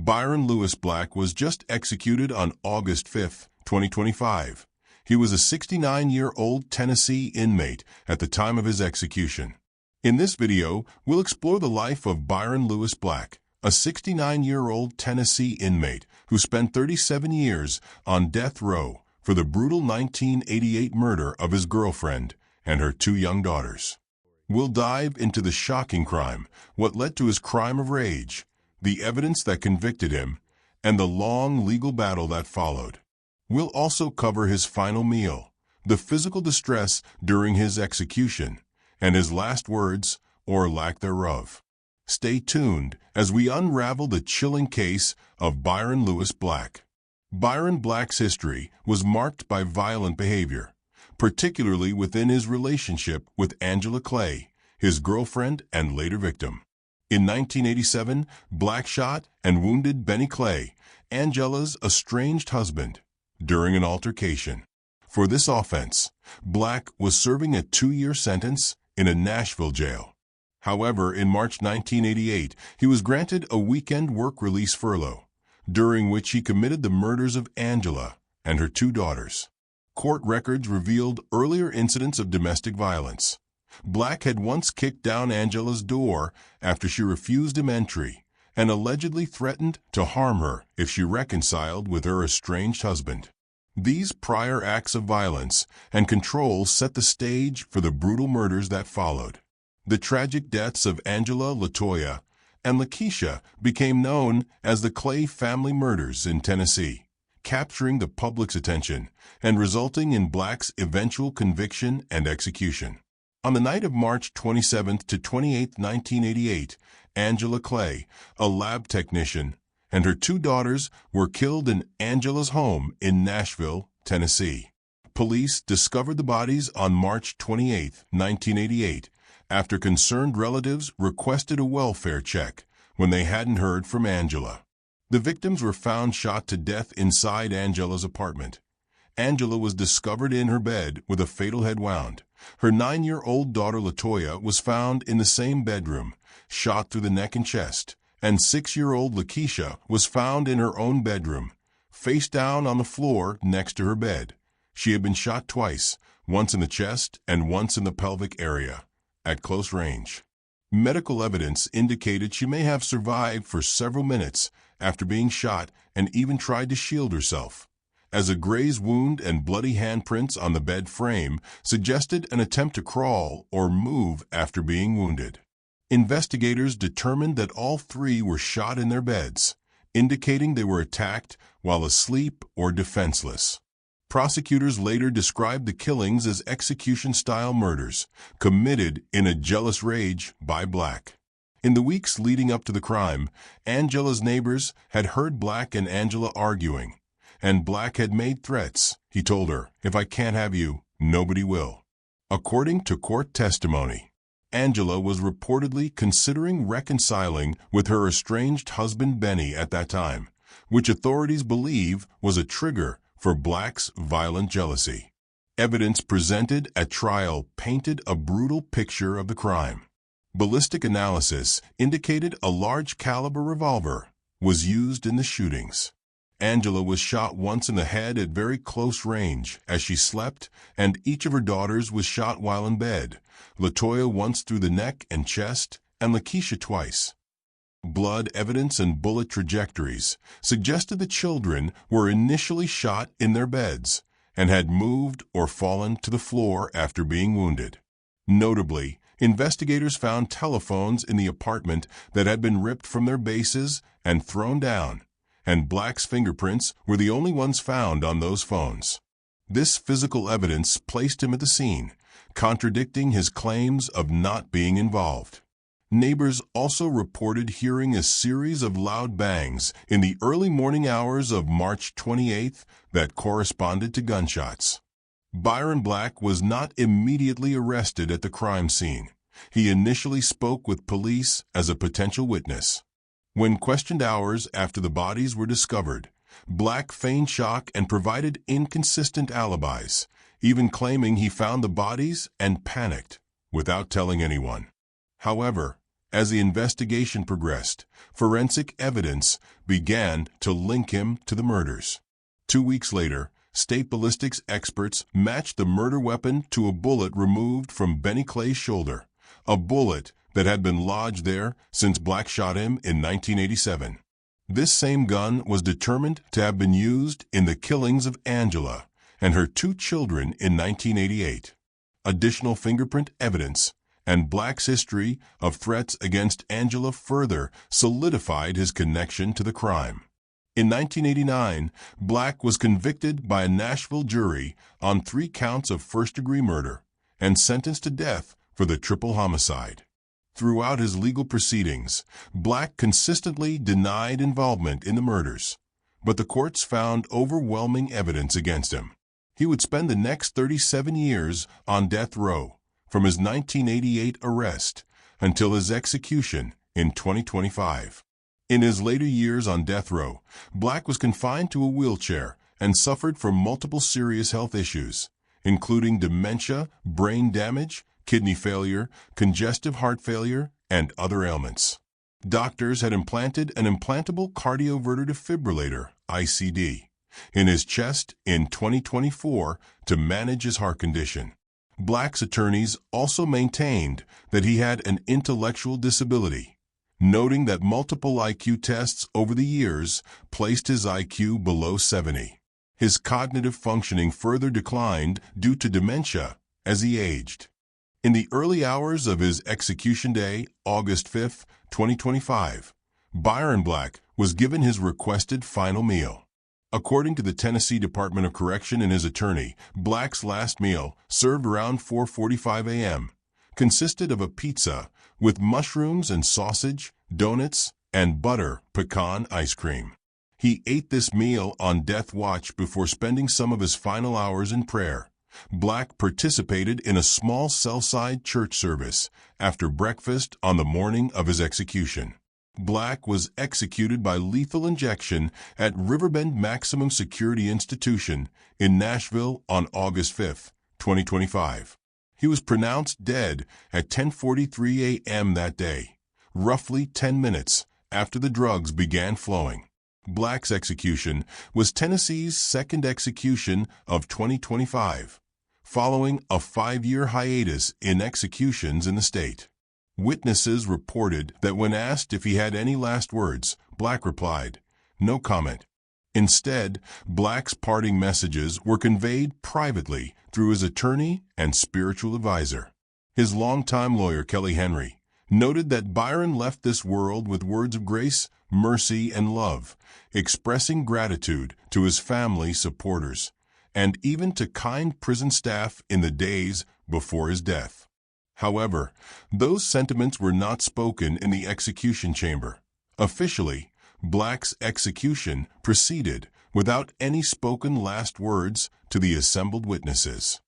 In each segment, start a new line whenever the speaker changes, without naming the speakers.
Byron Lewis Black was just executed on August 5, 2025. He was a 69-year-old Tennessee inmate at the time of his execution. In this video, we'll explore the life of Byron Lewis Black, a 69-year-old Tennessee inmate who spent 37 years on death row for the brutal 1988 murder of his girlfriend and her 2 young daughters. We'll dive into the shocking crime, what led to his crime of rage, the evidence that convicted him, and the long legal battle that followed. We'll also cover his final meal, the physical distress during his execution, and his last words, or lack thereof. Stay tuned as we unravel the chilling case of Byron Lewis Black. Byron Black's history was marked by violent behavior, particularly within his relationship with Angela Clay, his girlfriend and later victim. In 1987, Black shot and wounded Benny Clay, Angela's estranged husband, during an altercation. For this offense, Black was serving a 2-year sentence in a Nashville jail. However, in March 1988, he was granted a weekend work release furlough, during which he committed the murders of Angela and her 2 daughters. Court records revealed earlier incidents of domestic violence. Black had once kicked down Angela's door after she refused him entry and allegedly threatened to harm her if she reconciled with her estranged husband. These prior acts of violence and control set the stage for the brutal murders that followed. The tragic deaths of Angela, Latoya, and Lakeisha became known as the Clay family murders in Tennessee, capturing the public's attention and resulting in Black's eventual conviction and execution. On the night of March 27 to 28, 1988, Angela Clay, a lab technician, and her 2 daughters were killed in Angela's home in Nashville, Tennessee. Police discovered the bodies on March 28, 1988, after concerned relatives requested a welfare check when they hadn't heard from Angela. The victims were found shot to death inside Angela's apartment. Angela was discovered in her bed with a fatal head wound. Her 9-year-old daughter Latoya was found in the same bedroom, shot through the neck and chest, and 6-year-old Lakeisha was found in her own bedroom, face down on the floor next to her bed. She had been shot twice, once in the chest and once in the pelvic area, at close range. Medical evidence indicated she may have survived for several minutes after being shot and even tried to shield herself, as a graze wound and bloody handprints on the bed frame suggested an attempt to crawl or move after being wounded. Investigators determined that all 3 were shot in their beds, indicating they were attacked while asleep or defenseless. Prosecutors later described the killings as execution-style murders, committed in a jealous rage by Black. In the weeks leading up to the crime, Angela's neighbors had heard Black and Angela arguing, and Black had made threats. He told her, "If I can't have you, nobody will." According to court testimony, Angela was reportedly considering reconciling with her estranged husband Benny at that time, which authorities believe was a trigger for Black's violent jealousy. Evidence presented at trial painted a brutal picture of the crime. Ballistic analysis indicated a large-caliber revolver was used in the shootings. Angela was shot once in the head at very close range as she slept, and each of her daughters was shot while in bed, Latoya once through the neck and chest, and Lakeisha twice. Blood evidence and bullet trajectories suggested the children were initially shot in their beds and had moved or fallen to the floor after being wounded. Notably, investigators found telephones in the apartment that had been ripped from their bases and thrown down, and Black's fingerprints were the only ones found on those phones. This physical evidence placed him at the scene, contradicting his claims of not being involved. Neighbors also reported hearing a series of loud bangs in the early morning hours of March 28 that corresponded to gunshots. Byron Black was not immediately arrested at the crime scene. He initially spoke with police as a potential witness. When questioned hours after the bodies were discovered, Black feigned shock and provided inconsistent alibis, even claiming he found the bodies and panicked without telling anyone. However, As the investigation progressed, forensic evidence began to link him to the murders. 2 weeks later, state ballistics experts matched the murder weapon to a bullet removed from Benny Clay's shoulder, a bullet that had been lodged there since Black shot him in 1987. This same gun was determined to have been used in the killings of Angela and her 2 children in 1988. Additional fingerprint evidence and Black's history of threats against Angela further solidified his connection to the crime. In 1989, Black was convicted by a Nashville jury on 3 counts of first-degree murder and sentenced to death for the triple homicide. Throughout his legal proceedings, Black consistently denied involvement in the murders, but the courts found overwhelming evidence against him. He would spend the next 37 years on death row, from his 1988 arrest until his execution in 2025. In his later years on death row, Black was confined to a wheelchair and suffered from multiple serious health issues, including dementia, brain damage, kidney failure, congestive heart failure, and other ailments. Doctors had implanted an implantable cardioverter-defibrillator, ICD, in his chest in 2024 to manage his heart condition. Black's attorneys also maintained that he had an intellectual disability, noting that multiple IQ tests over the years placed his IQ below 70. His cognitive functioning further declined due to dementia as he aged. In the early hours of his execution day, August 5, 2025, Byron Black was given his requested final meal. According to the Tennessee Department of Correction and his attorney, Black's last meal, served around 4:45 a.m., consisted of a pizza with mushrooms and sausage, doughnuts, and butter pecan ice cream. He ate this meal on death watch before spending some of his final hours in prayer. Black participated in a small cell-side church service after breakfast on the morning of his execution. Black was executed by lethal injection at Riverbend Maximum Security Institution in Nashville on August 5, 2025. He was pronounced dead at 10:43 a.m. that day, roughly 10 minutes after the drugs began flowing. Black's execution was Tennessee's second execution of 2025, following a 5-year hiatus in executions in the state. Witnesses reported that when asked if he had any last words, Black replied, "No comment." Instead, Black's parting messages were conveyed privately through his attorney and spiritual advisor. His longtime lawyer, Kelly Henry, noted that Byron left this world with words of grace, mercy, and love, expressing gratitude to his family, supporters, and even to kind prison staff in the days before his death. However, those sentiments were not spoken in the execution chamber. Officially, Black's execution proceeded without any spoken last words to the assembled witnesses.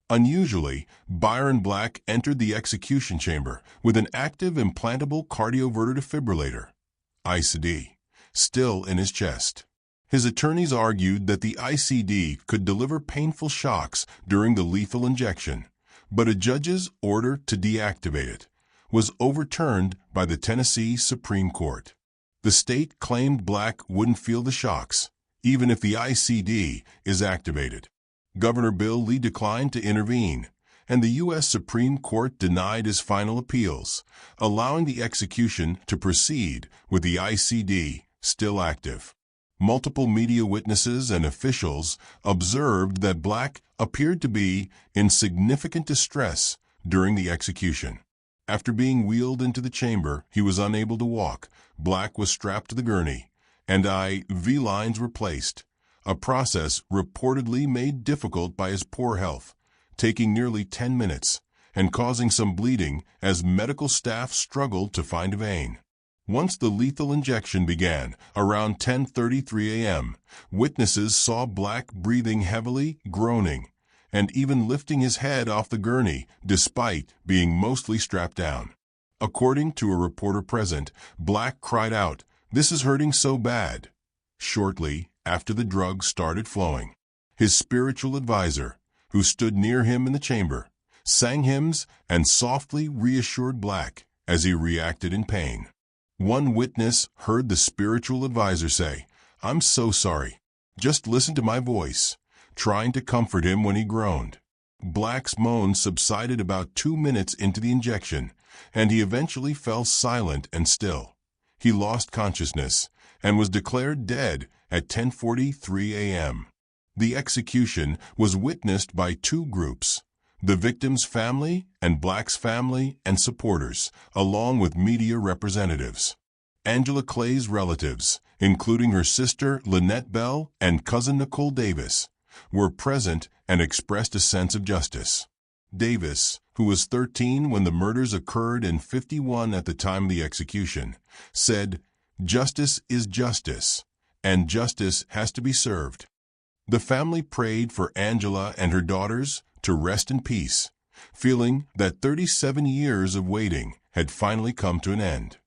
Unusually, Byron Black entered the execution chamber with an active implantable cardioverter-defibrillator, ICD, still in his chest. His attorneys argued that the ICD could deliver painful shocks during the lethal injection, but a judge's order to deactivate it was overturned by the Tennessee Supreme Court. The state claimed Black wouldn't feel the shocks, even if the ICD is activated. Governor Bill Lee declined to intervene, and the U.S. Supreme Court denied his final appeals, allowing the execution to proceed with the ICD still active. Multiple media witnesses and officials observed that Black appeared to be in significant distress during the execution. After being wheeled into the chamber, he was unable to walk. Black was strapped to the gurney, and IV lines were placed, a process reportedly made difficult by his poor health, taking nearly 10 minutes and causing some bleeding as medical staff struggled to find a vein. Once the lethal injection began, around 10:33 a.m., witnesses saw Black breathing heavily, groaning, and even lifting his head off the gurney despite being mostly strapped down. According to a reporter present, Black cried out, "This is hurting so bad," shortly after the drugs started flowing. His spiritual advisor, who stood near him in the chamber, sang hymns and softly reassured Black as he reacted in pain. One witness heard the spiritual advisor say, "I'm so sorry. Just listen to my voice," trying to comfort him when he groaned. Black's moans subsided about 2 minutes into the injection, and he eventually fell silent and still. He lost consciousness and was declared dead at 10:43 a.m. The execution was witnessed by 2 groups, the victim's family and Black's family and supporters, along with media representatives. Angela Clay's relatives, including her sister Lynette Bell and cousin Nicole Davis, were present and expressed a sense of justice. Davis, who was 13 when the murders occurred and 51 at the time of the execution, said, "Justice is justice, and justice has to be served." The family prayed for Angela and her daughters to rest in peace, feeling that 37 years of waiting had finally come to an end.